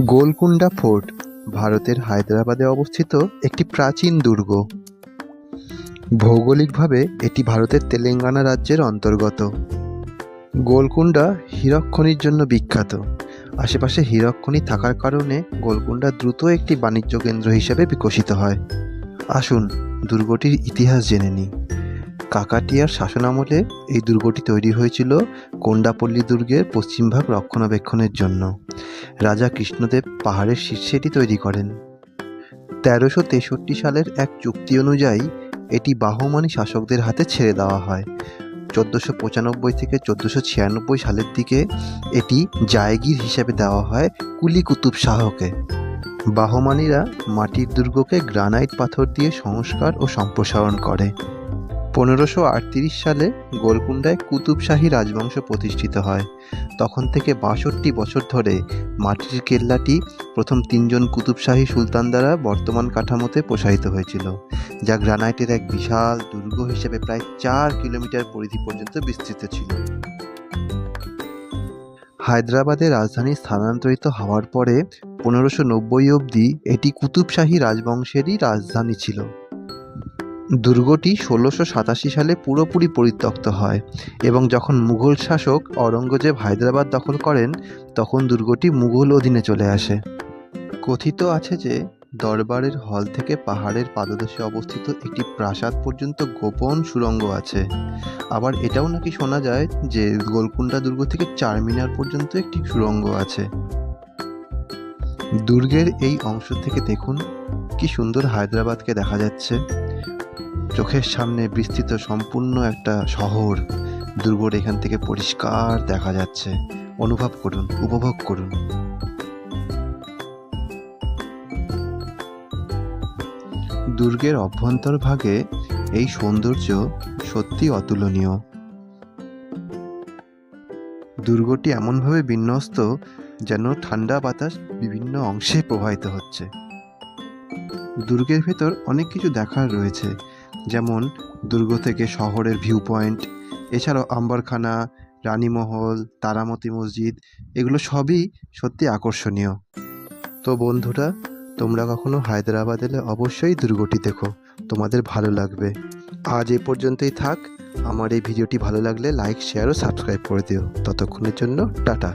Golconda fort ভারতের হায়দ্রাবাদে অবস্থিত একটি প্রাচীন দুর্গ। ভৌগোলিকভাবে এটি ভারতের তেলেঙ্গানা রাজ্যের অন্তর্গত। গোলকুন্ডা হীরক খনির জন্য বিখ্যাত। আশেপাশে হীরক খনি থাকার কারণে গোলকুন্ডা দ্রুত একটি বাণিজ্য কেন্দ্র হিসেবে বিকশিত হয়। আসুন দুর্গটির ইতিহাস জেনে নিই। কাকাটিয়ার শাসনামলে এই দুর্গটি তৈরি হয়েছিল কোন্ডাপল্লী দুর্গের পশ্চিমভাগ রক্ষণাবেক্ষণের জন্য। রাজা কৃষ্ণদেব পাহাড়ের শীর্ষে এটি তৈরি করেন। 1363 সালের এক চুক্তি অনুযায়ী এটি বাহমানি শাসকদের হাতে ছেড়ে দেওয়া হয়। 1495 থেকে 1496 সালের দিকে এটি জায়গির হিসেবে দেওয়া হয় কুলি কুতুব শাহকে। বাহমানিরা মাটির দুর্গকে গ্রানাইট পাথর দিয়ে সংস্কার ও সম্প্রসারণ করে। 1538 সালে গোলকুন্ডায় কুতুবশাহী রাজবংশ প্রতিষ্ঠিত হয়। তখন থেকে 62 বছর ধরে মাটির কেল্লাটি প্রথম 3 জন কুতুবশাহী সুলতান দ্বারা বর্তমান কাঠামোতে প্রসারিত হয়েছিল, যা গ্রানাইটের এক বিশাল দুর্গ হিসেবে প্রায় 4 কিলোমিটার পরিধি পর্যন্ত বিস্তৃত ছিল। হায়দ্রাবাদে রাজধানী স্থানান্তরিত হওয়ার পরে 1590 অবধি এটি কুতুবশাহী রাজবংশেরই রাজধানী ছিল। দুর্গটি 1687 সালে পুরোপুরি পরিত্যক্ত হয় এবং যখন মুঘল শাসক অরঙ্গজেব হায়দ্রাবাদ দখল করেন তখন দুর্গটি মুঘল অধীনে চলে আসে। কথিত আছে যে দরবারের হল থেকে পাহাড়ের পাদদেশে অবস্থিত একটি প্রাসাদ পর্যন্ত গোপন সুড়ঙ্গ আছে। আবার এটাও নাকি শোনা যায় যে গোলকুন্ডা দুর্গ থেকে চারমিনার পর্যন্ত একটি সুড়ঙ্গ আছে। দুর্গের এই অংশ থেকে দেখুন কি সুন্দর হায়দ্রাবাদকে দেখা যাচ্ছে। চোখের সামনে বিস্তৃত সম্পূর্ণ একটা শহর দুর্গর এখান থেকে পরিষ্কার দেখা যাচ্ছে। অনুভব করুন, উপভোগ করুন। দুর্গের অভ্যন্তরভাগে এই সৌন্দর্য সত্যি অতুলনীয়। দুর্গটি এমনভাবে বিন্যস্ত যেন ঠান্ডা বাতাস বিভিন্ন অংশে প্রবাহিত হচ্ছে। দুর্গের ভেতর অনেক কিছু দেখার রয়েছে, যেমন দুর্গ থেকে শহরের ভিউ পয়েন্ট, এছাড়াও আম্বারখানা, রানীমহল, তারামতি মসজিদ, এগুলো সবই সত্যি আকর্ষণীয়। তো বন্ধুরা, তোমরা কখনো হায়দ্রাবাদ এলে অবশ্যই দুর্গটি দেখো, তোমাদের ভালো লাগবে। আজ এই পর্যন্তই থাক। আমার এই ভিডিওটি ভালো লাগলে লাইক, শেয়ার ও সাবস্ক্রাইব করে দিও। ততক্ষণের জন্য টাটা।